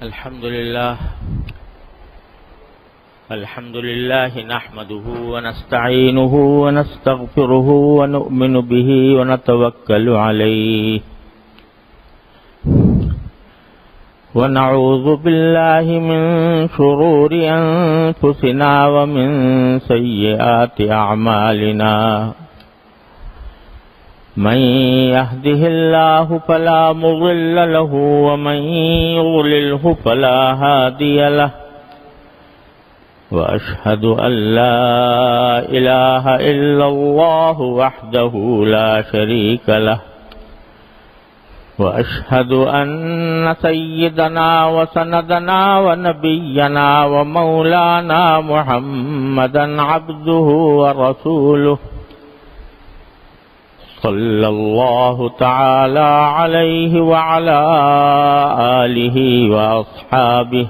الحمد لله نحمده ونستعينه ونستغفره ونؤمن به ونتوكل عليه ونعوذ بالله من شرور أنفسنا ومن سيئات أعمالنا من يهده الله فلا مضل له ومن يضلله فلا هادي له وأشهد أن لا إله إلا الله وحده لا شريك له وأشهد أن سيدنا وسندنا ونبينا ومولانا محمدا عبده ورسوله صلى الله تعالى عليه وعلى آله وأصحابه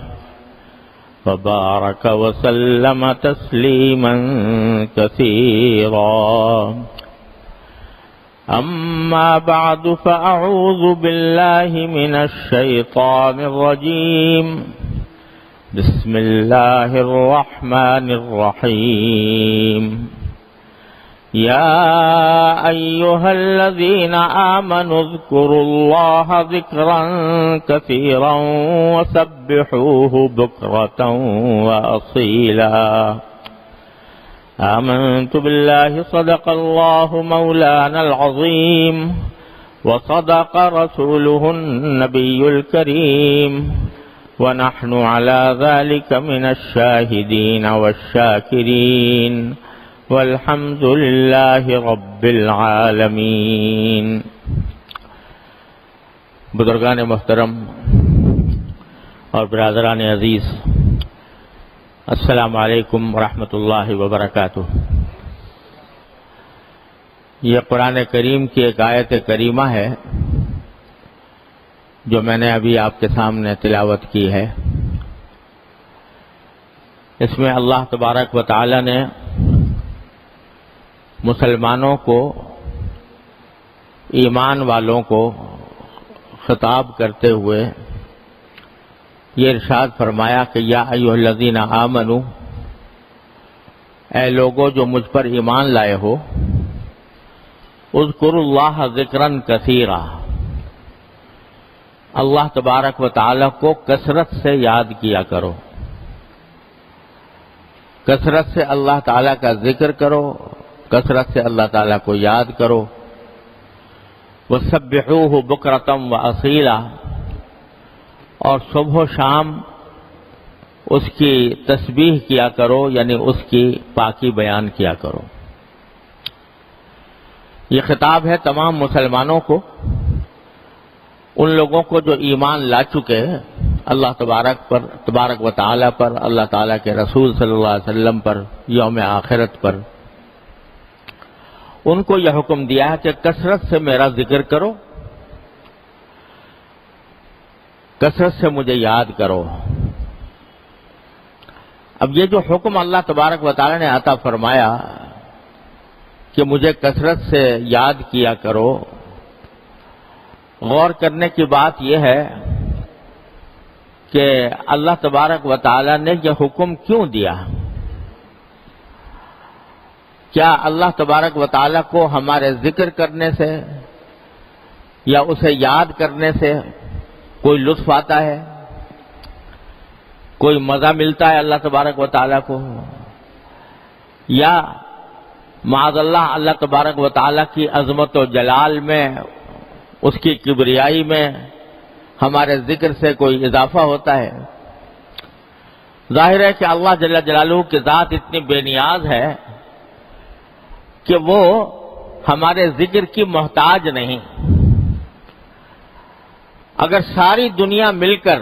وبارك وسلم تسليما كثيرا أما بعد فأعوذ بالله من الشيطان الرجيم بسم الله الرحمن الرحيم يا أيها الذين آمنوا اذكروا الله ذكرا كثيرا وسبحوه بكرة وأصيلا آمنت بالله صدق الله مولانا العظيم وصدق رسوله النبي الكريم ونحن على ذلك من الشاهدين والشاكرين والحمد للہ رب العالمین۔ بزرگان محترم اور برادران عزیز، السلام علیکم ورحمۃ اللہ وبرکاتہ۔ یہ قرآن کریم کی ایک آیت کریمہ ہے جو میں نے ابھی آپ کے سامنے تلاوت کی ہے۔ اس میں اللہ تبارک و تعالی نے مسلمانوں کو، ایمان والوں کو خطاب کرتے ہوئے یہ ارشاد فرمایا کہ یا ایھا الذین آمنو، اے لوگو جو مجھ پر ایمان لائے ہو، اذکروا اللہ ذکرا کثیرا، اللہ تبارک و تعالی کو کثرت سے یاد کیا کرو، کثرت سے اللہ تعالی کا ذکر کرو، کثرت سے اللہ تعالیٰ کو یاد کرو۔ وَسَبِّحُوهُ بُكْرَةً وَأَصِيلًا، اور صبح و شام اس کی تسبیح کیا کرو، یعنی اس کی پاکی بیان کیا کرو۔ یہ خطاب ہے تمام مسلمانوں کو، ان لوگوں کو جو ایمان لا چکے اللہ تبارک و تعالیٰ پر، اللہ تعالیٰ کے رسول صلی اللہ علیہ وسلم پر، یوم آخرت پر۔ ان کو یہ حکم دیا ہے کہ کثرت سے میرا ذکر کرو، کثرت سے مجھے یاد کرو۔ اب یہ جو حکم اللہ تبارک و تعالی نے عطا فرمایا کہ مجھے کثرت سے یاد کیا کرو، غور کرنے کی بات یہ ہے کہ اللہ تبارک و تعالی نے یہ حکم کیوں دیا؟ کیا اللہ تبارک و تعالیٰ کو ہمارے ذکر کرنے سے یا اسے یاد کرنے سے کوئی لطف آتا ہے، کوئی مزہ ملتا ہے اللہ تبارک و تعالیٰ کو، یا معاذ اللہ تبارک و تعالیٰ کی عظمت و جلال میں، اس کی کبریائی میں ہمارے ذکر سے کوئی اضافہ ہوتا ہے؟ ظاہر ہے کہ اللہ جل جلالہ کی ذات اتنی بے نیاز ہے کہ وہ ہمارے ذکر کی محتاج نہیں۔ اگر ساری دنیا مل کر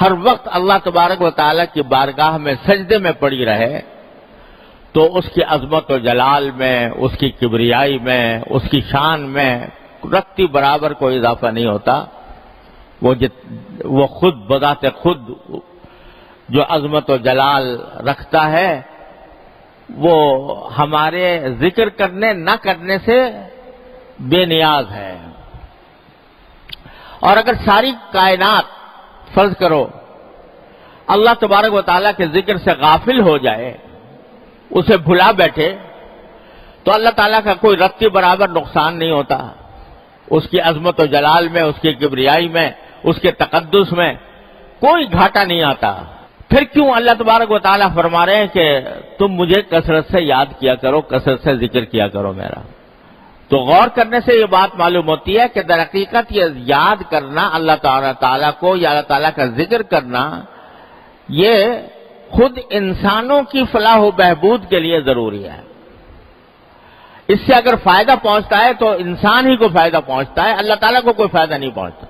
ہر وقت اللہ تبارک و تعالیٰ کی بارگاہ میں سجدے میں پڑی رہے تو اس کی عظمت و جلال میں، اس کی کبریائی میں، اس کی شان میں رتی برابر کوئی اضافہ نہیں ہوتا۔ وہ خود بذات خود جو عظمت و جلال رکھتا ہے وہ ہمارے ذکر کرنے نہ کرنے سے بے نیاز ہے۔ اور اگر ساری کائنات فرض کرو اللہ تبارک و تعالیٰ کے ذکر سے غافل ہو جائے، اسے بھلا بیٹھے، تو اللہ تعالیٰ کا کوئی رتی برابر نقصان نہیں ہوتا، اس کی عظمت و جلال میں، اس کی کبریائی میں، اس کے تقدس میں کوئی گھاٹا نہیں آتا۔ پھر کیوں اللہ تبارک و تعالیٰ فرما رہے ہیں کہ تم مجھے کثرت سے یاد کیا کرو، کثرت سے ذکر کیا کرو میرا؟ تو غور کرنے سے یہ بات معلوم ہوتی ہے کہ در حقیقت یہ یاد کرنا اللہ تعالیٰ کو یا اللہ تعالیٰ کا ذکر کرنا، یہ خود انسانوں کی فلاح و بہبود کے لیے ضروری ہے۔ اس سے اگر فائدہ پہنچتا ہے تو انسان ہی کو فائدہ پہنچتا ہے، اللہ تعالیٰ کو کوئی فائدہ نہیں پہنچتا۔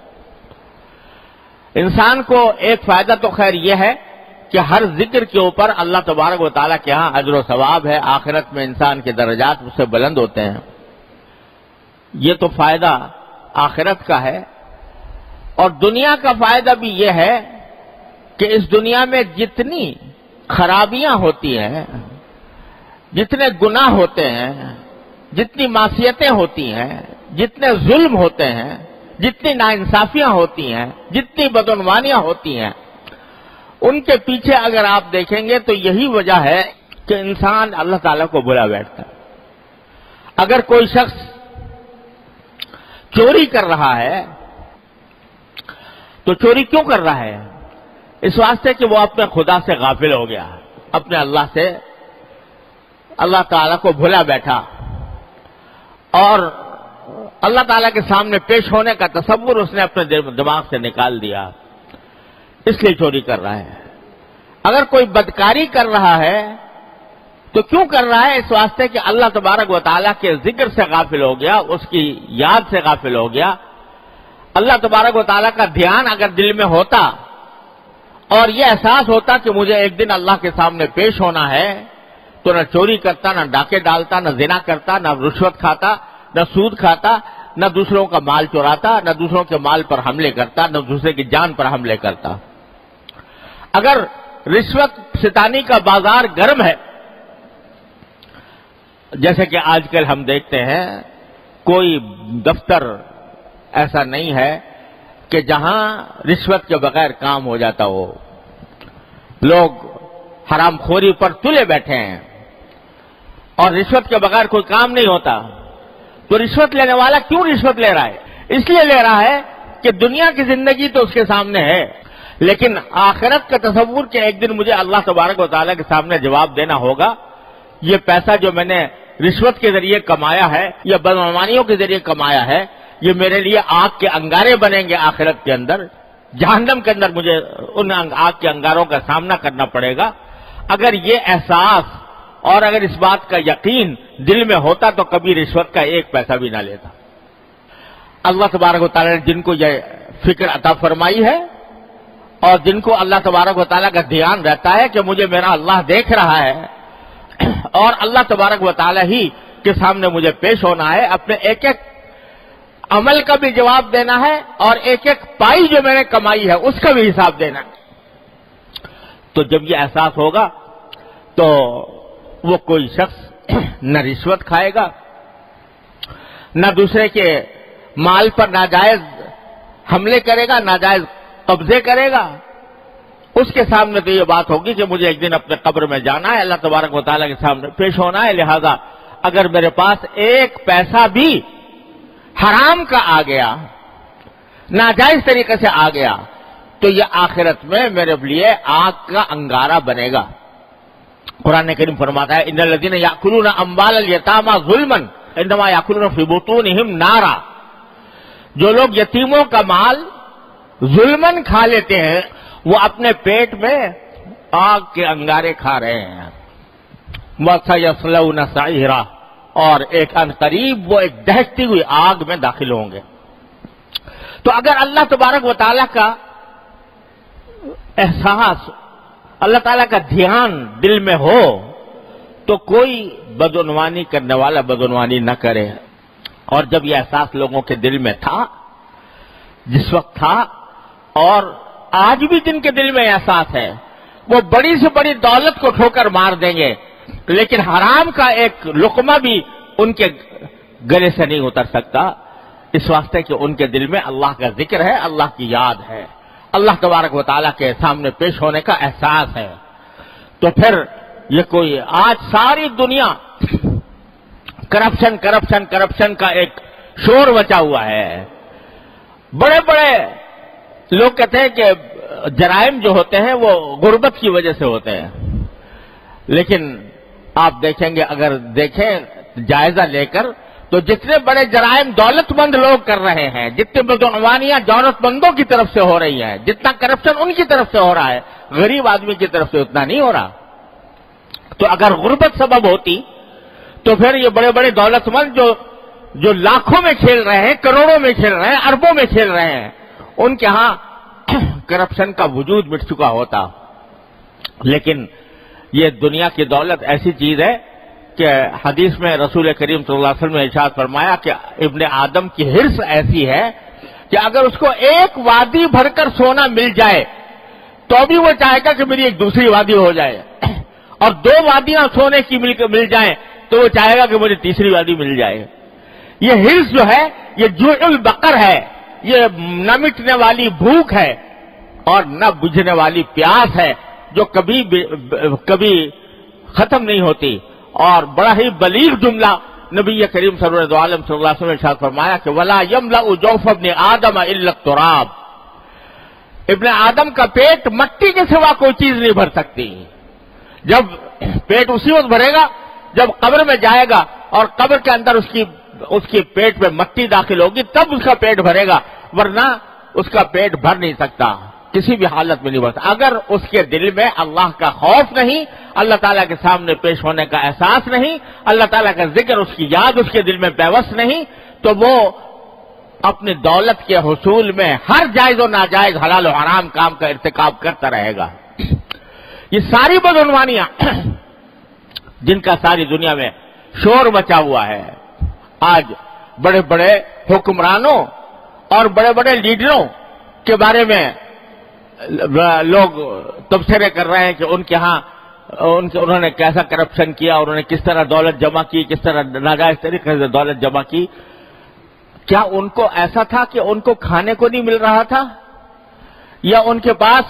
انسان کو ایک فائدہ تو خیر یہ ہے کہ ہر ذکر کے اوپر اللہ تبارک و تعالیٰ کے ہاں اجر و ثواب ہے، آخرت میں انسان کے درجات اس سے بلند ہوتے ہیں، یہ تو فائدہ آخرت کا ہے۔ اور دنیا کا فائدہ بھی یہ ہے کہ اس دنیا میں جتنی خرابیاں ہوتی ہیں، جتنے گناہ ہوتے ہیں، جتنی معصیتیں ہوتی ہیں، جتنے ظلم ہوتے ہیں، جتنی ناانصافیاں ہوتی ہیں، جتنی بدعنوانیاں ہوتی ہیں، ان کے پیچھے اگر آپ دیکھیں گے تو یہی وجہ ہے کہ انسان اللہ تعالیٰ کو بھلا بیٹھتا ہے۔ اگر کوئی شخص چوری کر رہا ہے تو چوری کیوں کر رہا ہے؟ اس واسطے کہ وہ اپنے خدا سے غافل ہو گیا، اپنے اللہ سے، اللہ تعالیٰ کو بھلا بیٹھا اور اللہ تعالیٰ کے سامنے پیش ہونے کا تصور اس نے اپنے دماغ سے نکال دیا، اس لیے چوری کر رہا ہے۔ اگر کوئی بدکاری کر رہا ہے تو کیوں کر رہا ہے؟ اس واسطے کہ اللہ تبارک و تعالیٰ کے ذکر سے غافل ہو گیا، اس کی یاد سے غافل ہو گیا۔ اللہ تبارک و تعالیٰ کا دھیان اگر دل میں ہوتا اور یہ احساس ہوتا کہ مجھے ایک دن اللہ کے سامنے پیش ہونا ہے، تو نہ چوری کرتا، نہ ڈاکے ڈالتا، نہ زنا کرتا، نہ رشوت کھاتا، نہ سود کھاتا، نہ دوسروں کا مال چوراتا، نہ دوسروں کے مال پر حملے کرتا، نہ دوسرے کی جان پر حملے کرتا۔ اگر رشوت ستانی کا بازار گرم ہے، جیسے کہ آج کل ہم دیکھتے ہیں، کوئی دفتر ایسا نہیں ہے کہ جہاں رشوت کے بغیر کام ہو جاتا ہو، لوگ حرام خوری پر تلے بیٹھے ہیں اور رشوت کے بغیر کوئی کام نہیں ہوتا۔ تو رشوت لینے والا کیوں رشوت لے رہا ہے؟ اس لیے لے رہا ہے کہ دنیا کی زندگی تو اس کے سامنے ہے، لیکن آخرت کا تصور کہ ایک دن مجھے اللہ تبارک و تعالیٰ کے سامنے جواب دینا ہوگا، یہ پیسہ جو میں نے رشوت کے ذریعے کمایا ہے یا بدعنوانیوں کے ذریعے کمایا ہے، یہ میرے لیے آگ کے انگارے بنیں گے آخرت کے اندر، جہنم کے اندر مجھے ان آگ کے انگاروں کا سامنا کرنا پڑے گا۔ اگر یہ احساس اور اگر اس بات کا یقین دل میں ہوتا تو کبھی رشوت کا ایک پیسہ بھی نہ لیتا۔ اللہ تبارک و تعالیٰ نے جن کو یہ فکر عطا فرمائی ہے اور جن کو اللہ تبارک و تعالیٰ کا دھیان رہتا ہے کہ مجھے میرا اللہ دیکھ رہا ہے اور اللہ تبارک و تعالیٰ ہی کے سامنے مجھے پیش ہونا ہے، اپنے ایک ایک عمل کا بھی جواب دینا ہے اور ایک ایک پائی جو میں نے کمائی ہے اس کا بھی حساب دینا ہے، تو جب یہ احساس ہوگا تو وہ کوئی شخص نہ رشوت کھائے گا، نہ دوسرے کے مال پر ناجائز حملے کرے گا، ناجائز قبضے کرے گا۔ اس کے سامنے تو یہ بات ہوگی کہ مجھے ایک دن اپنے قبر میں جانا ہے، اللہ تبارک و تعالیٰ کے سامنے پیش ہونا ہے، لہذا اگر میرے پاس ایک پیسہ بھی حرام کا آ گیا، ناجائز طریقے سے آ گیا، تو یہ آخرت میں میرے لیے آگ کا انگارہ بنے گا۔ قرآن کریم فرماتا ہے ان الذین یاکلون اموال الیتامی ظلما انما یاکلون فی بطونہم نارا، جو لوگ یتیموں کا مال ظلمن کھا لیتے ہیں وہ اپنے پیٹ میں آگ کے انگارے کھا رہے ہیں۔ وَسَيَصْلَوْنَ سَعِيرًا، اور ایک ان قریب وہ ایک دہکتی ہوئی آگ میں داخل ہوں گے۔ تو اگر اللہ تبارک و تعالیٰ کا احساس، اللہ تعالیٰ کا دھیان دل میں ہو تو کوئی بدعنوانی کرنے والا بدعنوانی نہ کرے۔ اور جب یہ احساس لوگوں کے دل میں تھا، جس وقت تھا، اور آج بھی جن کے دل میں احساس ہے، وہ بڑی سے بڑی دولت کو ٹھوکر مار دیں گے، لیکن حرام کا ایک لقمہ بھی ان کے گلے سے نہیں اتر سکتا، اس واسطے کہ ان کے دل میں اللہ کا ذکر ہے، اللہ کی یاد ہے، اللہ تبارک و تعالیٰ کے سامنے پیش ہونے کا احساس ہے. تو پھر یہ کوئی آج ساری دنیا کرپشن کرپشن کرپشن کا ایک شور مچا ہوا ہے. بڑے بڑے لوگ کہتے ہیں کہ جرائم جو ہوتے ہیں وہ غربت کی وجہ سے ہوتے ہیں، لیکن آپ دیکھیں گے، اگر دیکھیں جائزہ لے کر، تو جتنے بڑے جرائم دولت مند لوگ کر رہے ہیں، جتنے بدعنوانیاں دولت مندوں کی طرف سے ہو رہی ہیں، جتنا کرپشن ان کی طرف سے ہو رہا ہے، غریب آدمی کی طرف سے اتنا نہیں ہو رہا. تو اگر غربت سبب ہوتی تو پھر یہ بڑے بڑے دولت مند جو لاکھوں میں کھیل رہے ہیں، کروڑوں میں کھیل رہے ہیں، اربوں میں کھیل رہے ہیں، ان کے ہاں کرپشن کا وجود مٹ چکا ہوتا. لیکن یہ دنیا کی دولت ایسی چیز ہے کہ حدیث میں رسول کریم صلی اللہ علیہ وسلم نے ارشاد فرمایا کہ ابن آدم کی حرص ایسی ہے کہ اگر اس کو ایک وادی بھر کر سونا مل جائے تو بھی وہ چاہے گا کہ میری ایک دوسری وادی ہو جائے، اور 2 وادیاں سونے کی مل جائیں تو وہ چاہے گا کہ مجھے تیسری وادی مل جائے. یہ حرص جو ہے یہ جوع البقر ہے، یہ نہ مٹنے والی بھوک ہے اور نہ بجھنے والی پیاس ہے جو کبھی ختم نہیں ہوتی. اور بڑا ہی بلیغ جملہ نبی کریم سرور عالم صلی اللہ علیہ وسلم نے ارشاد فرمایا کہ وَلَا يَمْلَأُ جَوْفَ ابْنِ آدَمَ إِلَّا التُّرَابُ. ابن آدم کا پیٹ مٹی کے سوا کوئی چیز نہیں بھر سکتی. جب پیٹ اسی وقت بھرے گا جب قبر میں جائے گا اور قبر کے اندر اس کی پیٹ میں مٹی داخل ہوگی تب اس کا پیٹ بھرے گا، ورنہ اس کا پیٹ بھر نہیں سکتا، کسی بھی حالت میں نہیں بھر سکتا. اگر اس کے دل میں اللہ کا خوف نہیں، اللہ تعالیٰ کے سامنے پیش ہونے کا احساس نہیں، اللہ تعالیٰ کا ذکر، اس کی یاد اس کے دل میں پیوست نہیں، تو وہ اپنی دولت کے حصول میں ہر جائز و ناجائز حلال و حرام کام کا ارتکاب کرتا رہے گا. یہ ساری بدعنوانیاں جن کا ساری دنیا میں شور مچا ہوا ہے، آج بڑے بڑے حکمرانوں اور بڑے بڑے لیڈروں کے بارے میں لوگ تبصرے کر رہے ہیں کہ ان کے ہاں انہوں نے کیسا کرپشن کیا، انہوں نے کس طرح دولت جمع کی، کس طرح ناجائز طریقے سے دولت جمع کی. کیا ان کو ایسا تھا کہ ان کو کھانے کو نہیں مل رہا تھا، یا ان کے پاس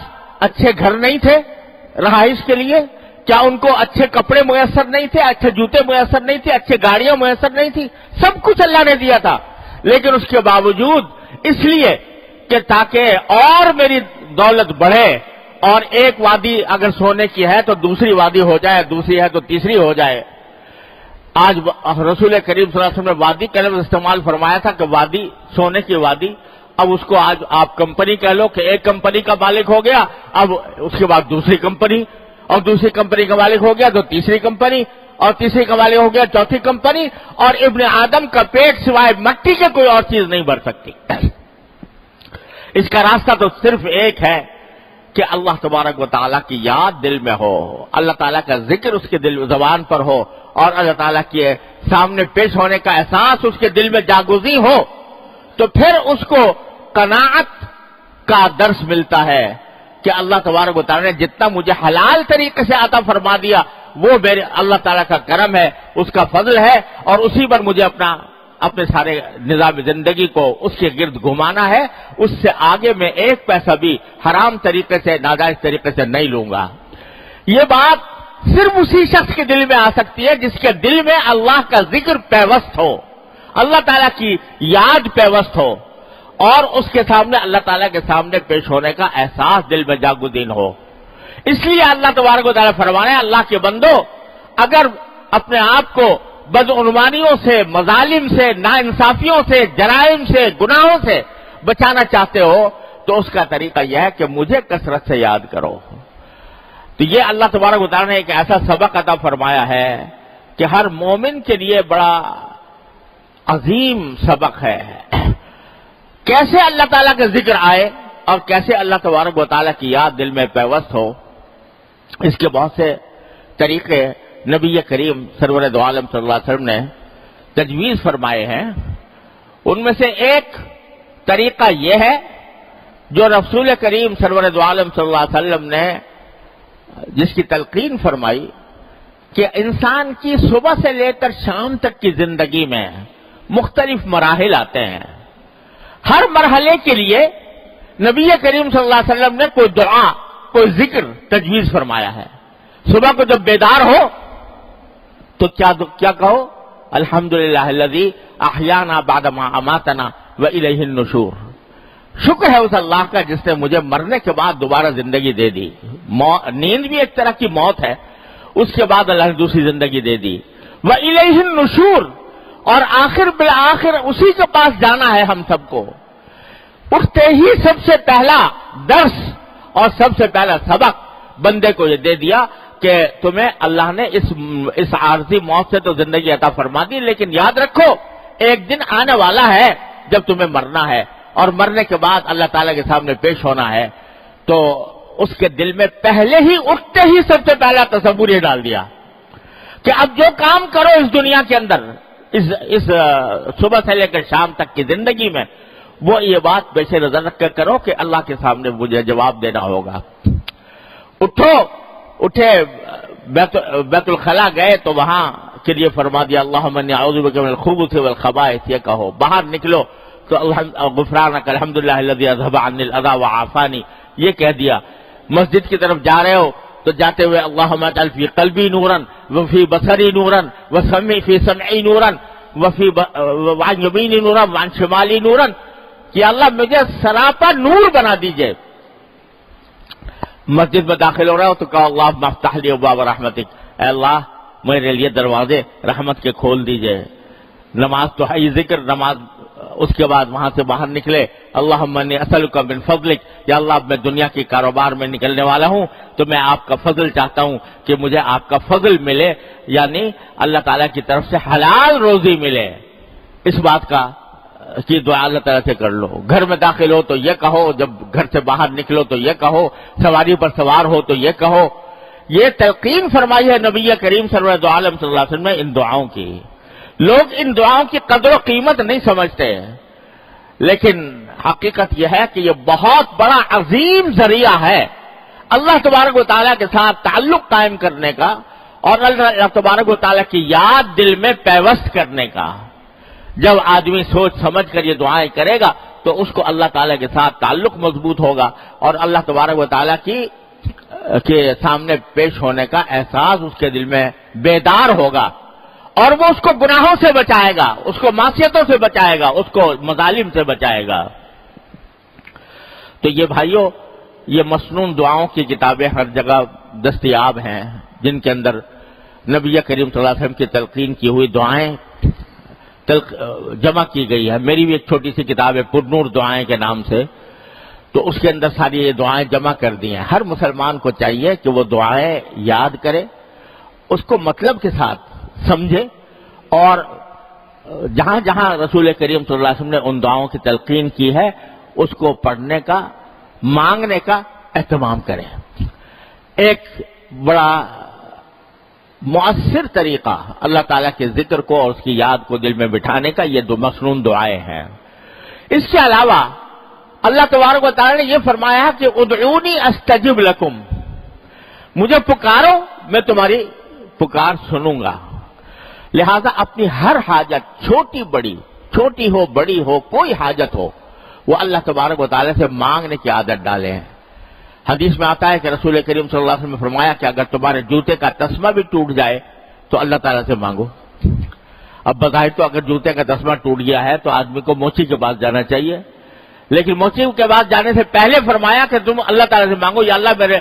اچھے گھر نہیں تھے رہائش کے لیے؟ کیا ان کو اچھے کپڑے میسر نہیں تھے، اچھے جوتے میسر نہیں تھے، اچھے گاڑیاں میسر نہیں تھی؟ سب کچھ اللہ نے دیا تھا، لیکن اس کے باوجود اس لیے کہ تاکہ اور میری دولت بڑھے، اور ایک وادی اگر سونے کی ہے تو دوسری وادی ہو جائے، دوسری ہے تو تیسری ہو جائے. آج رسول کریم صلی اللہ علیہ وسلم نے وادی کا لفظ استعمال فرمایا تھا کہ وادی، سونے کی وادی. اب اس کو آج آپ کمپنی کہہ لو کہ ایک کمپنی کا مالک ہو گیا، اب اس کے بعد دوسری کمپنی، اور دوسری کمپنی کا مالک ہو گیا تو تیسری کمپنی، اور تیسری کا مالک ہو گیا چوتھی کمپنی، اور ابن آدم کا پیٹ سوائے مٹی کے کوئی اور چیز نہیں بھر سکتی. اس کا راستہ تو صرف ایک ہے کہ اللہ تبارک و تعالیٰ کی یاد دل میں ہو، اللہ تعالیٰ کا ذکر اس کے دل زبان پر ہو، اور اللہ تعالیٰ کے سامنے پیش ہونے کا احساس اس کے دل میں جاگزی ہو، تو پھر اس کو قناعت کا درس ملتا ہے کہ اللہ تبارک و تعالیٰ نے جتنا مجھے حلال طریقے سے عطا فرما دیا وہ میرے اللہ تعالیٰ کا کرم ہے، اس کا فضل ہے، اور اسی پر مجھے اپنے سارے نظام زندگی کو اس کے گرد گھمانا ہے. اس سے آگے میں ایک پیسہ بھی حرام طریقے سے، ناجائز طریقے سے نہیں لوں گا. یہ بات صرف اسی شخص کے دل میں آ سکتی ہے جس کے دل میں اللہ کا ذکر پیوست ہو، اللہ تعالیٰ کی یاد پیوست ہو، اور اس کے سامنے اللہ تعالیٰ کے سامنے پیش ہونے کا احساس دل میں جاگزین ہو. اس لیے اللہ تبارک و تعالیٰ فرمانے، اللہ کے بندو اگر اپنے آپ کو بدعنوانیوں سے، مظالم سے، ناانصافیوں سے، جرائم سے، گناہوں سے بچانا چاہتے ہو تو اس کا طریقہ یہ ہے کہ مجھے کثرت سے یاد کرو. تو یہ اللہ تبارک و تعالیٰ نے ایک ایسا سبق عطا فرمایا ہے کہ ہر مومن کے لیے بڑا عظیم سبق ہے. کیسے اللہ تعالیٰ کا ذکر آئے اور کیسے اللہ تبارک و تعالیٰ کی یاد دل میں پیوست ہو، اس کے بہت سے طریقے نبی کریم سرور دو عالم صلی اللہ علیہ وسلم نے تجویز فرمائے ہیں. ان میں سے ایک طریقہ یہ ہے جو رسول کریم سرور دو عالم صلی اللہ علیہ وسلم نے جس کی تلقین فرمائی کہ انسان کی صبح سے لے کر شام تک کی زندگی میں مختلف مراحل آتے ہیں. ہر مرحلے کے لیے نبی کریم صلی اللہ علیہ وسلم نے کوئی دعا، کوئی ذکر تجویز فرمایا ہے. صبح کو جب بیدار ہو تو کیا کہو؟ الحمدللہ الذی احیانا بعد ما اماتنا والیہ النشور. شکر ہے اس اللہ کا جس نے مجھے مرنے کے بعد دوبارہ زندگی دے دی. نیند بھی ایک طرح کی موت ہے، اس کے بعد اللہ نے دوسری زندگی دے دی. والیہ النشور، اور آخر بالآخر اسی کے پاس جانا ہے ہم سب کو. اٹھتے ہی سب سے پہلا درس اور سب سے پہلا سبق بندے کو یہ دے دیا کہ تمہیں اللہ نے اس عارضی موت سے تو زندگی عطا فرما دی، لیکن یاد رکھو ایک دن آنے والا ہے جب تمہیں مرنا ہے، اور مرنے کے بعد اللہ تعالیٰ کے سامنے پیش ہونا ہے. تو اس کے دل میں پہلے ہی اٹھتے ہی سب سے پہلا تصور یہ ڈال دیا کہ اب جو کام کرو اس دنیا کے اندر، اس صبح سے لے کر شام تک کی زندگی میں، وہ یہ بات پیش نظر رکھ کر کرو کہ اللہ کے سامنے مجھے جواب دینا ہوگا. اٹھے بیت الخلا گئے تو وہاں کے لیے فرما دیا اللہم انی اعوذ بک من الخبث والخبائث، یہ کہو. باہر نکلو تو غفرانک الحمدللہ الذی اذھب عنی الاذی وعافانی، یہ کہہ دیا. مسجد کی طرف جا رہے ہو تو جاتے ہوئے اللہم اجعل فی قلبی نورا وفی بصری نورا وسمعی فی سمعی نورا وعن یمینی نورا وعن شمالی نورا، کہ اللہ مجھے سراپا نور بنا دیجئے. مسجد میں داخل ہو رہا ہو تو کہا اللہم افتح لی ابواب رحمتک، اے اللہ میرے لیے دروازے رحمت کے کھول دیجئے. نماز تو ہے یہ ذکر، نماز اس کے بعد وہاں سے باہر نکلے اللہم انی اسألک من فضلک، یا اللہ میں دنیا کی کاروبار میں نکلنے والا ہوں تو میں آپ کا فضل چاہتا ہوں کہ مجھے آپ کا فضل ملے، یعنی اللہ تعالیٰ کی طرف سے حلال روزی ملے. اس بات کی دعا اللہ تعالیٰ سے کر لو. گھر میں داخل ہو تو یہ کہو، جب گھر سے باہر نکلو تو یہ کہو، سواری پر سوار ہو تو یہ کہو. یہ تلقین فرمائی ہے نبی کریم سرور عالم صلی اللہ علیہ وسلم نے ان دعاؤں کی. لوگ ان دعاؤں کی قدر و قیمت نہیں سمجھتے، لیکن حقیقت یہ ہے کہ یہ بہت بڑا عظیم ذریعہ ہے اللہ تبارک و تعالیٰ کے ساتھ تعلق قائم کرنے کا، اور اللہ تبارک و تعالیٰ کی یاد دل میں پیوست کرنے کا. جب آدمی سوچ سمجھ کر یہ دعائیں کرے گا تو اس کو اللہ تعالیٰ کے ساتھ تعلق مضبوط ہوگا، اور اللہ تبارک و تعالیٰ کے سامنے پیش ہونے کا احساس اس کے دل میں بیدار ہوگا، اور وہ اس کو گناہوں سے بچائے گا، اس کو معصیتوں سے بچائے گا، اس کو مظالم سے بچائے گا. تو یہ بھائیوں، یہ مسنون دعاؤں کی کتابیں ہر جگہ دستیاب ہیں، جن کے اندر نبی کریم صلی اللہ علیہ وسلم کی تلقین کی ہوئی دعائیں جمع کی گئی ہے. میری بھی ایک چھوٹی سی کتاب ہے پرنور دعائیں کے نام سے، تو اس کے اندر ساری یہ دعائیں جمع کر دی ہیں. ہر مسلمان کو چاہیے کہ وہ دعائیں یاد کرے، اس کو مطلب کے ساتھ سمجھے، اور جہاں جہاں رسول کریم صلی اللہ علیہ وسلم نے ان دعاؤں کی تلقین کی ہے اس کو پڑھنے کا، مانگنے کا اہتمام کریں. ایک بڑا مؤثر طریقہ اللہ تعالیٰ کے ذکر کو اور اس کی یاد کو دل میں بٹھانے کا یہ دو مسنون دعائیں ہیں. اس کے علاوہ اللہ تبارک و تعالیٰ نے یہ فرمایا کہ ادعونی استجب لکم، مجھے پکارو میں تمہاری پکار سنوں گا. لہذا اپنی ہر حاجت، چھوٹی ہو بڑی ہو، کوئی حاجت ہو، وہ اللہ تبارک و تعالیٰ سے مانگنے کی عادت ڈالیں. حدیث میں آتا ہے کہ رسول کریم صلی اللہ علیہ وسلم نے فرمایا کہ اگر تمہارے جوتے کا تسمہ بھی ٹوٹ جائے تو اللہ تعالیٰ سے مانگو. اب بظاہر تو اگر جوتے کا تسمہ ٹوٹ گیا ہے تو آدمی کو موچی کے پاس جانا چاہیے، لیکن موچی کے پاس جانے سے پہلے فرمایا کہ تم اللہ تعالیٰ سے مانگو، یا اللہ میرے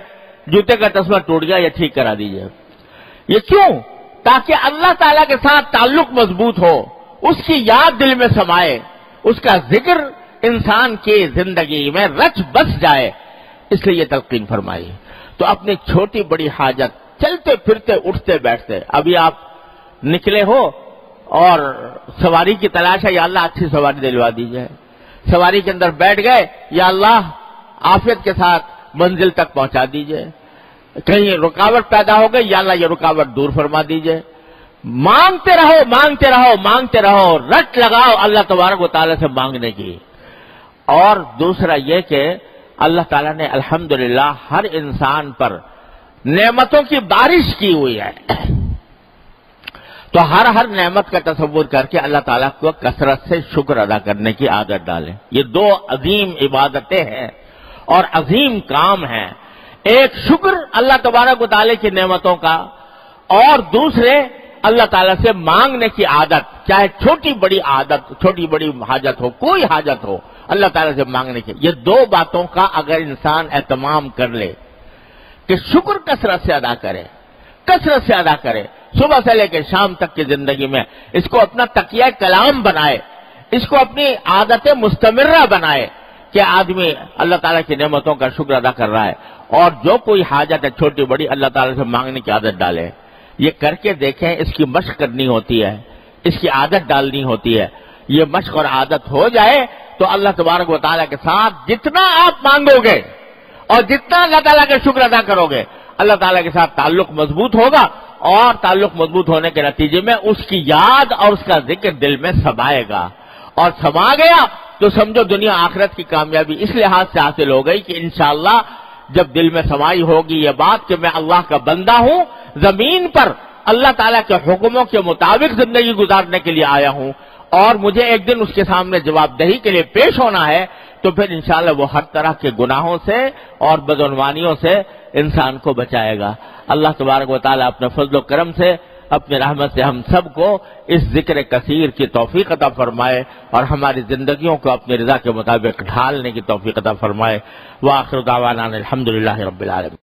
جوتے کا تسمہ ٹوٹ گیا، یہ ٹھیک کرا دیجیے. یہ کیوں؟ تاکہ اللہ تعالیٰ کے ساتھ تعلق مضبوط ہو، اس کی یاد دل میں سمائے، اس کا ذکر انسان کی زندگی میں رچ بس جائے، اس لیے یہ تلقین فرمائی. تو اپنی چھوٹی بڑی حاجت، چلتے پھرتے اٹھتے بیٹھتے، ابھی آپ نکلے ہو اور سواری کی تلاش ہے، یا اللہ اچھی سواری دلوا دیجیے. سواری کے اندر بیٹھ گئے، یا اللہ عافیت کے ساتھ منزل تک پہنچا دیجیے. کہیں رکاوٹ پیدا ہو گئی، یا اللہ یہ رکاوٹ دور فرما دیجیے. مانگتے رہو مانگتے رہو مانگتے رہو، رٹ لگاؤ اللہ تبارک و تعالیٰ سے مانگنے کی. اور دوسرا یہ کہ اللہ تعالیٰ نے الحمدللہ ہر انسان پر نعمتوں کی بارش کی ہوئی ہے. تو ہر نعمت کا تصور کر کے اللہ تعالیٰ کو کثرت سے شکر ادا کرنے کی عادت ڈالیں. یہ دو عظیم عبادتیں ہیں اور عظیم کام ہیں. ایک شکر اللہ تبارک و تعالیٰ کی نعمتوں کا، اور دوسرے اللہ تعالیٰ سے مانگنے کی عادت، چاہے چھوٹی بڑی عادت، چھوٹی بڑی حاجت ہو، کوئی حاجت ہو، اللہ تعالیٰ سے مانگنے کی. یہ دو باتوں کا اگر انسان اہتمام کر لے کہ شکر کثرت سے ادا کرے، کثرت سے ادا کرے، صبح سے لے کے شام تک کی زندگی میں اس کو اپنا تکیہ کلام بنائے، اس کو اپنی عادت مستمرہ بنائے کہ آدمی اللہ تعالیٰ کی نعمتوں کا شکر ادا کر رہا ہے، اور جو کوئی حاجت ہے چھوٹی بڑی اللہ تعالیٰ سے مانگنے کی عادت ڈالے. یہ کر کے دیکھیں، اس کی مشق کرنی ہوتی ہے، اس کی عادت ڈالنی ہوتی ہے. یہ مشق اور عادت ہو جائے تو اللہ تبارک و تعالیٰ کے ساتھ جتنا آپ مانگو گے اور جتنا اللہ تعالیٰ کا شکر ادا کرو گے، اللہ تعالیٰ کے ساتھ تعلق مضبوط ہوگا، اور تعلق مضبوط ہونے کے نتیجے میں اس کی یاد اور اس کا ذکر دل میں سمائے گا، اور سما گیا تو سمجھو دنیا آخرت کی کامیابی اس لحاظ سے حاصل ہو گئی کہ انشاءاللہ جب دل میں سمائی ہوگی یہ بات کہ میں اللہ کا بندہ ہوں، زمین پر اللہ تعالیٰ کے حکموں کے مطابق زندگی گزارنے کے لیے آیا ہوں، اور مجھے ایک دن اس کے سامنے جواب دہی کے لیے پیش ہونا ہے، تو پھر انشاءاللہ وہ ہر طرح کے گناہوں سے اور بدعنوانیوں سے انسان کو بچائے گا. اللہ تبارک و تعالیٰ اپنے فضل و کرم سے، اپنے رحمت سے ہم سب کو اس ذکر کثیر کی توفیق عطا فرمائے، اور ہماری زندگیوں کو اپنی رضا کے مطابق ڈھالنے کی توفیق عطا فرمائے. وآخر دعوانا الحمدللہ رب العالمین.